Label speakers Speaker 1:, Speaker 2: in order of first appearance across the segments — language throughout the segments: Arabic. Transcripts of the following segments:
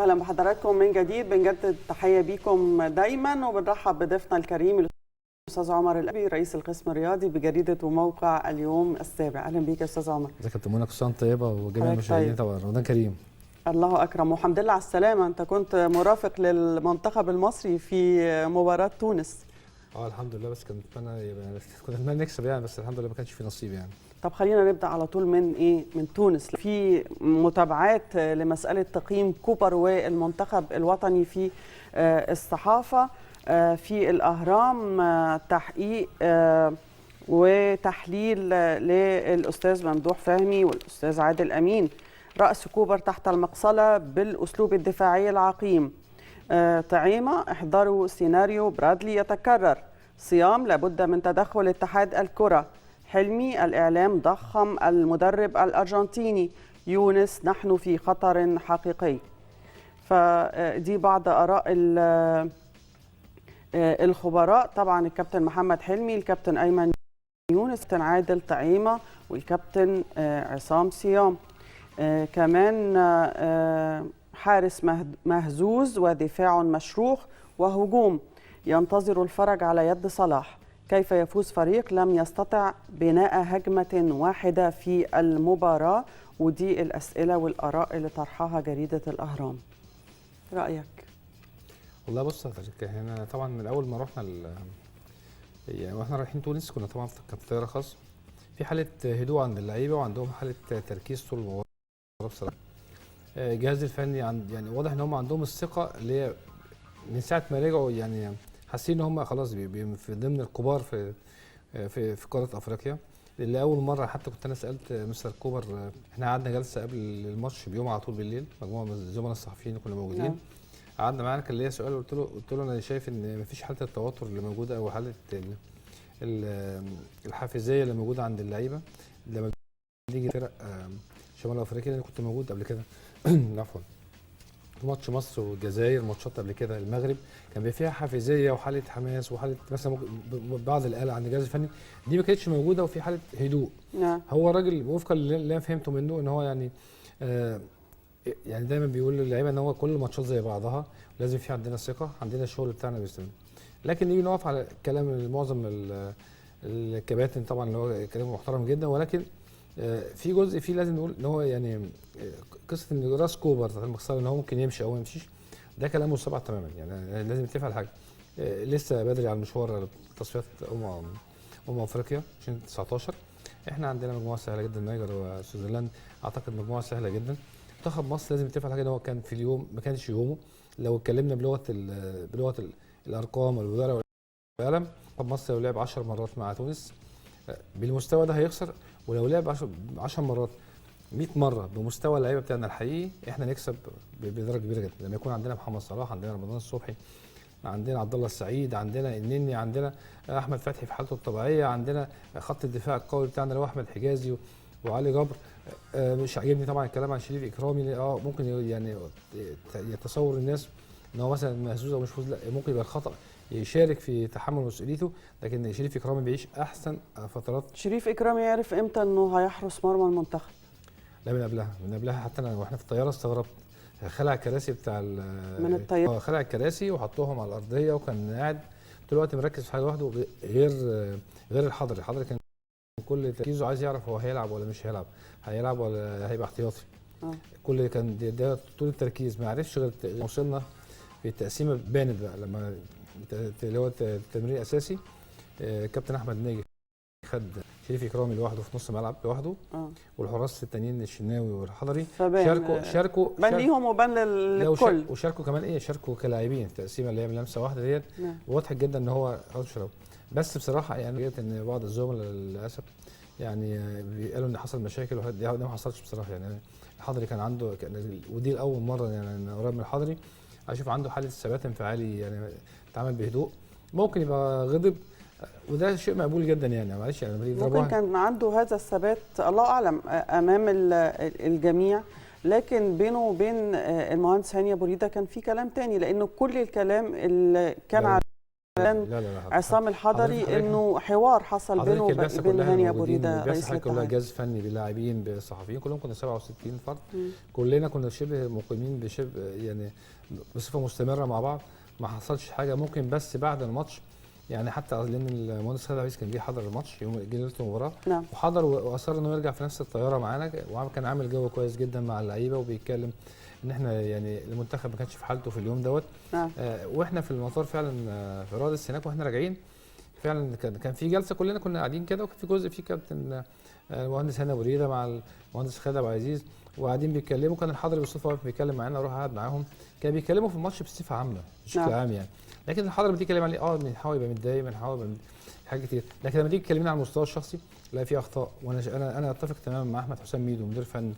Speaker 1: اهلا بحضراتكم من جديد، بنجدد تحيه بيكم دايما وبنرحب بضيفنا الكريم الاستاذ عمر الأبي رئيس القسم الرياضي بجريده وموقع اليوم السابع. اهلا بيك يا استاذ عمر.
Speaker 2: ازيك يا كابتن منى؟ كل سنه طيبه وجميع المشاهدين طبعا، رمضان كريم.
Speaker 1: الله اكرم والحمد لله على السلامه. انت كنت مرافق للمنتخب المصري في مباراه تونس.
Speaker 2: الحمد لله، بس كنا نتمنى نكسب يعني، بس الحمد لله ما كانش في نصيب يعني.
Speaker 1: طب خلينا نبدا على طول من تونس. في متابعات لمساله تقييم كوبر والمنتخب الوطني في الصحافه. في الاهرام تحقيق وتحليل للاستاذ ممدوح فهمي والاستاذ عادل امين. راس كوبر تحت المقصله بالاسلوب الدفاعي العقيم. طعيمه احضروا سيناريو برادلي يتكرر. صيام لابد من تدخل اتحاد الكره. حلمي الإعلام ضخم المدرب الأرجنتيني. يونس نحن في خطر حقيقي. فدي بعض آراء الخبراء. طبعا الكابتن محمد حلمي، الكابتن أيمن يونس، الكابتن عادل طعيمة، والكابتن عصام صيام. كمان حارس مهزوز ودفاع مشروخ وهجوم ينتظر الفرج على يد صلاح. كيف يفوز فريق لم يستطع بناء هجمة واحدة في المباراة؟ ودي الأسئلة والآراء اللي طرحها جريدة الأهرام. رأيك؟
Speaker 2: والله بص احنا طبعا من أول ما رحنا يعني واحنا رايحين تونس كنا طبعا كانت طيارة خاصة، في حالة هدوء عند اللعيبة وعندهم حالة تركيز طول المباراة بصراحة. الجهاز الفني يعني واضح ان هم عندهم الثقة اللي هي من ساعة ما رجعوا، يعني حاسين ان هم خلاص في ضمن الكبار في قاره افريقيا. اللي اول مره حتى كنت انا سالت مستر كوبر، احنا قعدنا جلسه قبل الماتش بيوم على طول بالليل، مجموعه من الزملاء الصحفيين كنا موجودين. قعدنا معانا، كان ليا سؤال قلت له انا شايف ان مفيش حاله التوتر اللي موجوده او حاله الحافزيه اللي موجوده عند اللعيبه لما بيجي فرق شمال افريقيا. انا كنت موجود قبل كده عفوا ماتش مصر والجزائر، ماتشات قبل كده المغرب، كان بيبقى فيها حافزيه وحاله حماس وحاله مثلا بعض القلق عند الجهاز الفني، دي ما كانتش موجوده، وفي حاله هدوء. هو الراجل وفقا اللي انا فهمته منه ان هو يعني دايما بيقول للعيبه ان هو كل الماتشات زي بعضها، لازم في عندنا ثقه، عندنا الشغل بتاعنا بيستمر. لكن نيجي نقف على كلام معظم الكباتن طبعا اللي هو كلام محترم جدا، ولكن في جزء فيه لازم نقول ان هو يعني قصه ان راس كوبر تحت المقصله ان هو ممكن يمشي او ما يمشيش، ده كلام مستبعد تماما. يعني لازم نتفق على حاجه، لسه بدري على المشوار تصفيات افريقيا 2019. احنا عندنا مجموعه سهله جدا، النيجر وسويسرلاند، اعتقد مجموعه سهله جدا. منتخب مصر لازم نتفق على حاجه ان هو كان في اليوم ما كانش يومه. لو اتكلمنا بلغه الارقام والورقه والقلم، منتخب مصر لو لعب 10 مرات مع تونس بالمستوى ده هيخسر، ولو لعب 10 مرات 100 مره بمستوى اللعيبه بتاعنا الحقيقي احنا نكسب بدرجه كبيره جدا. لما يكون عندنا محمد صلاح، عندنا رمضان الصبحي، عندنا عبد الله السعيد، عندنا النني، عندنا احمد فتحي في حالته الطبيعيه، عندنا خط الدفاع القوي بتاعنا اللي هو احمد حجازي وعلي جبر. مش عاجبني طبعا الكلام عن شريف اكرامي. ممكن يعني يتصور الناس ان هو مثلا مهزوز او مش فوز، لا ممكن يبقى الخطا يشارك في تحمل مسؤوليته، لكن شريف اكرامي بيعيش احسن فترات.
Speaker 1: شريف اكرامي يعرف امتى انه هيحرس مرمى المنتخب؟
Speaker 2: لا، من قبلها حتى انا واحنا في الطياره استغربت. خلع الكراسي بتاع
Speaker 1: من الطياره،
Speaker 2: خلع الكراسي وحطوهم على الارضيه، وكان قاعد طول الوقت مركز في حاجه لوحده غير الحضري كان كل تركيزه عايز يعرف هو هيلعب ولا مش هيلعب ولا هيبقى احتياطي. كل كان ده طول التركيز، ما عرفش غير وصلنا في التقسيمه بانت بقى لما اللي هو التمرين الاساسي. كابتن احمد ناجي خد شريف اكرامي لوحده في نص الملعب لوحده، والحراس التانيين الشناوي والحضري شاركوا
Speaker 1: بان ليهم وبان للكل،
Speaker 2: وشاركوا كمان شاركوا كلاعبين التقسيمه اللي هي من لمسه واحده ديت. واضح جدا ان هو شراوي. بس بصراحه يعني لقيت ان بعض الزملاء للاسف يعني قالوا ان حصل مشاكل، دي ما حصلش بصراحه. يعني الحضري كان عنده ودي الاول مره يعني قريب من الحضري اشوف عنده حاله ثبات انفعالي، يعني اتعامل بهدوء. ممكن يبقى غضب، وده شيء مقبول جدا يعني، معلش يعني
Speaker 1: ممكن كان عنده هذا الثبات الله اعلم امام الجميع، لكن بينه وبين المهندس هاني ابو ريده كان في كلام تاني، لانه كل الكلام اللي كان عصام الحضري انه حوار حصل بينه وبين هاني ابو ريده رئيس الاتحاد.
Speaker 2: كلها جهاز فني باللاعبين بالصحفيين كلهم كنا 67 فرد. كلنا كنا شبه مقيمين بشبه يعني بصفه مستمره مع بعض. ما حصلش حاجه ممكن بس بعد الماتش يعني حتى لان المهندس خالد عبيس كان جه حضر الماتش يوم ليله المباراه.
Speaker 1: نعم.
Speaker 2: وحضر واصر انه يرجع في نفس الطياره معانا وكان عامل جو كويس جدا مع اللعيبه وبيتكلم ان احنا يعني المنتخب ما كانش في حالته في اليوم دوت.
Speaker 1: نعم.
Speaker 2: واحنا في المطار فعلا في رادس هناك واحنا راجعين فعلا كان في جلسه كلنا كنا قاعدين كده وكان في جزء في كابتن المهندس هاني ابو ريده مع المهندس خالد عبد العزيز وقاعدين بيتكلموا. كان الحضري بالصدفه واقف بيتكلم معانا اروح قاعد معاهم. كانوا بيتكلموا في الماتش بصفه عامه بشكل عام يعني. لكن الحضري بتيجي تكلم عليه بنحاول يبقى متضايق بنحاول يبقى حاجات كتير. لكن لما تيجي تكلمنا على المستوى الشخصي لا في اخطاء. وانا اتفق تماما مع احمد حسام ميدو مدير فني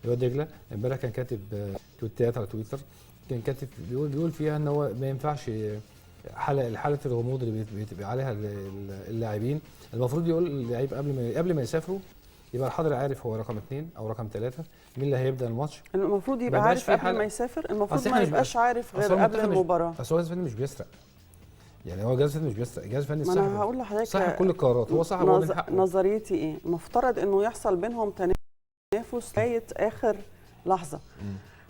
Speaker 2: لواد دجله. امبارح كان كاتب تويتات على تويتر كان كاتب بيقول فيها ان هو ما ينفعش حاله الغموض اللي بيبقى عليها اللاعبين. المفروض يقول اللعيب قبل ما يسافروا يبقى الحضري عارف هو رقم 2 او رقم 3 مين اللي هيبدا الماتش.
Speaker 1: المفروض يبقى عارف قبل ما يسافر. المفروض ما يبقاش عارف غير قبل المباراه.
Speaker 2: اصل هو الجهاز الفني مش بيسرق يعني. هو الجهاز الفني مش بيسرق. الجهاز الفني
Speaker 1: صح. انا هقول لحضرتك
Speaker 2: صح كل القرارات هو صح.
Speaker 1: نظريتي ايه؟ المفترض انه يحصل بينهم تنافس لغايه اخر لحظه.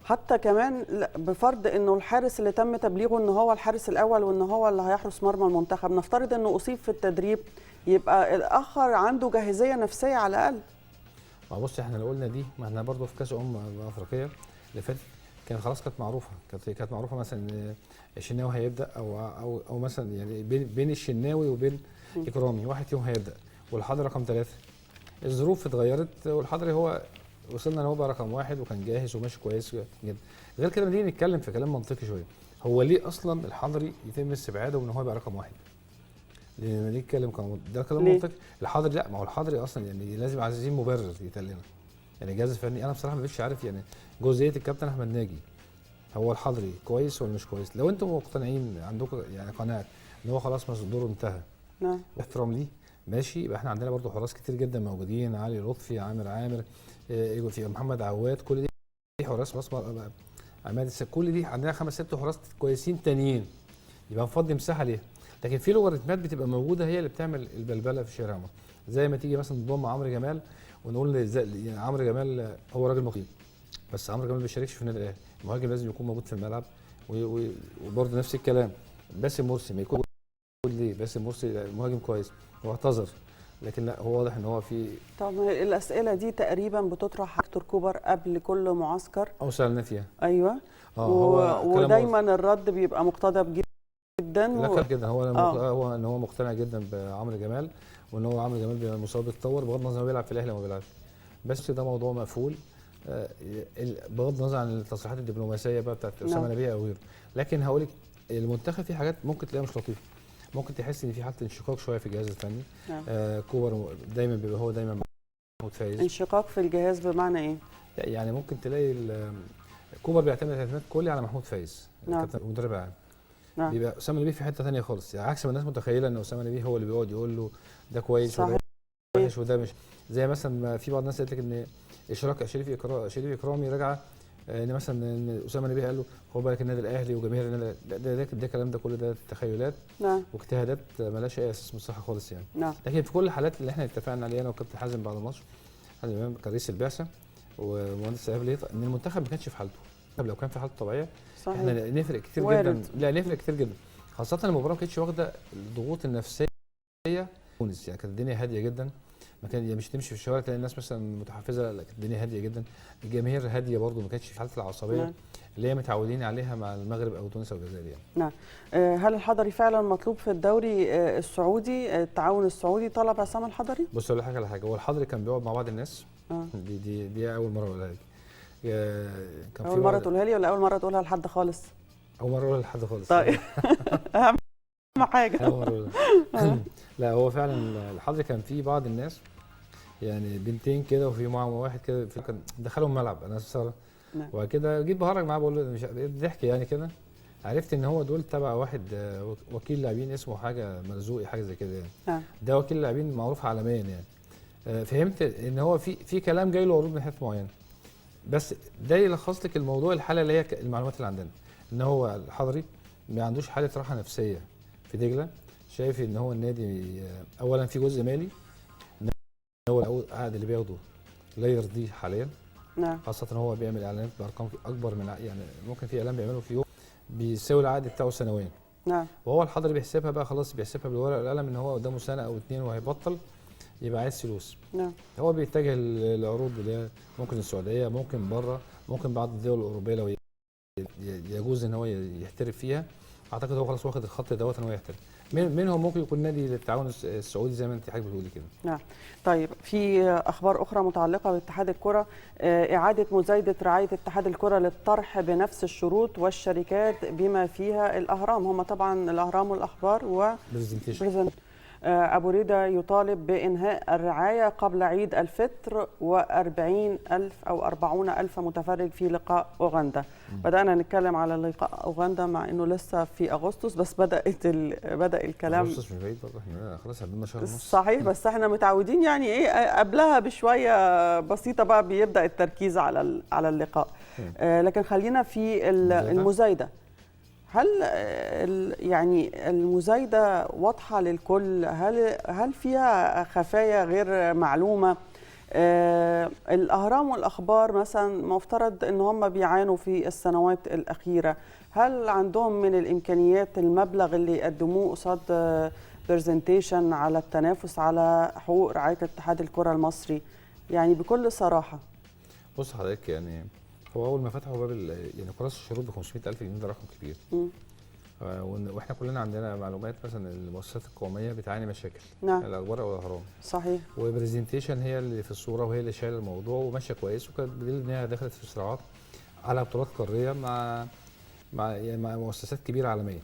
Speaker 1: حتى كمان بفرض انه الحارس اللي تم تبليغه ان هو الحارس الاول وان هو اللي هيحرس مرمى المنتخب نفترض انه اصيب في التدريب يبقى الاخر عنده جاهزيه نفسيه على الاقل.
Speaker 2: ما بص احنا لو قلنا دي ما احنا برضه في كاس افريقيا اللي فاتت كان خلاص كانت معروفه. كانت معروفه مثلا الشناوي هيبدا او مثلا يعني بين الشناوي وبين اكرامي واحد فيهم هيبدا والحضري رقم 3. الظروف اتغيرت والحضري هو وصلنا ان هو بقى رقم 1 وكان جاهز وماشي كويس جدا. غير كده نيجي نتكلم في كلام منطقي شويه. هو ليه اصلا الحضري يتم استبعاده وان هو يبقى رقم 1؟ لما نيجي نتكلم ده كلام منطقي. الحضري لا ما هو الحضري اصلا يعني لازم عايزين مبرر يتقال لنا. يعني الجهاز الفني انا بصراحه ما بقتش عارف يعني جزئيه الكابتن احمد ناجي هو الحضري كويس ولا مش كويس. لو انتم مقتنعين عندكم يعني قناعه ان هو خلاص دوره انتهى
Speaker 1: نعم
Speaker 2: باحترام ليه ماشي. يبقى احنا عندنا برضو حراس كتير جدا موجودين. علي لطفي عامر في محمد عواد كل دي حراس عماد كل دي عندنا 5 6 حراس كويسين تانيين. يبقى نفضي مساحه ليها. لكن في لوغاريتمات بتبقى موجوده هي اللي بتعمل البلبله في الشارع. زي ما تيجي مثلا تضم عمرو جمال ونقول يعني عمرو جمال هو راجل مقيم بس عمرو جمال ما بيشاركش في النادي الاهلي. المهاجم لازم يكون موجود في الملعب. وبرضه نفس الكلام باسم مرسي ما يكون ليه. باسم مرسي مهاجم كويس واعتذر لكن لا هو واضح ان هو في.
Speaker 1: طب الاسئله دي تقريبا بتطرح هكتور كوبر قبل كل معسكر
Speaker 2: او سالنا فيها.
Speaker 1: ايوه ودايما الرد بيبقى مقتضب جدا.
Speaker 2: لا جدا هو ان هو مقتنع جدا بعمرو جمال وان هو عمرو جمال بيبقى مصاب يتطور بغض النظر هو بيلعب في الاهلي وما بيلعبش. بس ده موضوع مقفول بغض النظر عن التصريحات الدبلوماسيه بقى بتاعت اسامه نبيه او غيره. لكن هقول لك المنتخب فيه حاجات ممكن تلاقيها مش لطيفه. ممكن تحس ان في حاله انشقاق شويه في الجهاز الفني. كوبر دايما بيبقى هو دايما محمود فايز.
Speaker 1: انشقاق في الجهاز بمعنى ايه؟
Speaker 2: يعني ممكن تلاقي كوبر بيعتمد اعتماد كلي على محمود فايز المدرب العام. بيبقى اسامه نبيه في حته ثانيه خالص. يعني عكس ما الناس متخيله ان اسامه نبيه هو اللي بيقعد يقول له ده كويس وده وحش وده مش زي مثلا في بعض الناس قالت لك ان اشراك شريف اكرامي راجعه ان مثلا ان اسامه نبيه قال له خد بالك النادي الاهلي وجماهير النادي ده الكلام ده كل ده تخيلات واجتهادات مالهاش اي اساس من الصحه خالص يعني. لكن في كل الحالات اللي احنا اتفقنا عليها انا وكابتن حازم بعد الماتش حازم امام كان رئيس البعثه ومهندس ايهاب ليطه ان المنتخب ما كانش في حالته. لو كان في حالته طبيعيه صحيح. احنا نفرق كتير جدا. لا نفرق كتير جدا خاصه المباراه ما كانتش واخده الضغوط النفسيه تونس. يعني كانت الدنيا هاديه جدا. ما كان مش تمشي في الشوارع تلاقي الناس مثلا متحفزه. لا كانت الدنيا هاديه جدا. الجماهير هاديه برضو ما كانتش في حاله العصبيه اللي هي متعودين عليها مع المغرب او تونس او الجزائر يعني.
Speaker 1: نعم. هل الحضري فعلا مطلوب في الدوري السعودي؟ التعاون السعودي طلب عصام الحضري؟
Speaker 2: بص اقول لك على حاجه. هو الحضري كان بيقعد مع بعض الناس. دي اول مره اقولها لك.
Speaker 1: كان اول مره تقولها لي ولا اول مره تقولها لحد خالص؟
Speaker 2: اول مره اقولها لحد خالص.
Speaker 1: طيب اهم حاجه.
Speaker 2: لا هو فعلا الحضري كان في بعض الناس يعني بنتين كده وفي معاهم واحد كده كان دخلهم ملعب انا استغرب. وبعد كده جيت بهرج معاه بقول له مش ضحك يعني كده. عرفت ان هو دول تبع واحد وكيل لاعبين اسمه حاجه مرزوقي حاجه زي كده يعني. ده وكيل لاعبين معروف عالميا يعني. فهمت ان هو في كلام جاي له عروض من حته معينه. بس ده يلخص لك الموضوع الحاله اللي هي المعلومات اللي عندنا ان هو الحضري ما عندوش حاله راحه نفسيه في دجله. شايف ان هو النادي اولا في جزء مالي، ان هو العقد اللي بياخده لا يرضيه حاليا.
Speaker 1: نعم.
Speaker 2: خاصه ان هو بيعمل اعلانات بارقام اكبر من يعني ممكن في اعلان بيعمله في يوم بيساوي العقد بتاعه سنويا.
Speaker 1: نعم.
Speaker 2: وهو الحضري بيحسبها بقى خلاص، بيحسبها بالورقه والقلم ان هو قدامه سنه او اتنين وهيبطل، يبقى عايز فلوس.
Speaker 1: نعم.
Speaker 2: هو بيتجه للعروض اللي هي ممكن السعوديه، ممكن بره، ممكن بعض الدول الاوروبيه لو يجوز ان هو يحترف فيها. اعتقد هو خلاص واخد الخط دوت ان هو يحترف. منهم ممكن يكون نادي للتعاون السعودي زي ما انت حضرتك بتقولي كده.
Speaker 1: نعم. طيب في اخبار اخرى متعلقه باتحاد الكره، اعاده مزايده رعايه اتحاد الكره للطرح بنفس الشروط والشركات بما فيها الاهرام. هم طبعا الاهرام والاخبار
Speaker 2: برزنتيشن.
Speaker 1: أبو ريدة يطالب بإنهاء الرعاية قبل عيد الفطر و40,000 أو 40,000 متفرج في لقاء أوغندا. بدأنا نتكلم على لقاء أوغندا مع أنه لسه في أغسطس، بس بدأ الكلام.
Speaker 2: أغسطس مش بعيد برضه، احنا خلاص عندنا شهر ونص.
Speaker 1: صحيح، بس احنا متعودين يعني إيه قبلها بشوية بسيطة بقى بيبدأ التركيز على اللقاء. لكن خلينا في المزايدة. هل يعني المزايدة واضحة للكل؟ هل فيها خفايا غير معلومة؟ الأهرام والأخبار مثلا مفترض أن هم بيعانوا في السنوات الأخيرة، هل عندهم من الإمكانيات المبلغ اللي يقدموه قصاد برزنتيشن على التنافس على حقوق رعاية اتحاد الكرة المصري؟ يعني بكل صراحة.
Speaker 2: بص حضرتك، يعني هو اول ما فتحوا باب يعني كراسه الشروط ب 500,000 جنيه ده رقم كبير. واحنا كلنا عندنا معلومات مثلا المؤسسات القوميه بتعاني مشاكل.
Speaker 1: نعم.
Speaker 2: الاخبار او الاهرام.
Speaker 1: صحيح.
Speaker 2: وبرزنتيشن هي اللي في الصوره وهي اللي شايله الموضوع وماشيه كويس، وكانت بدليل ان هي دخلت في صراعات على بطولات قاريه مع مؤسسات كبيره عالميه.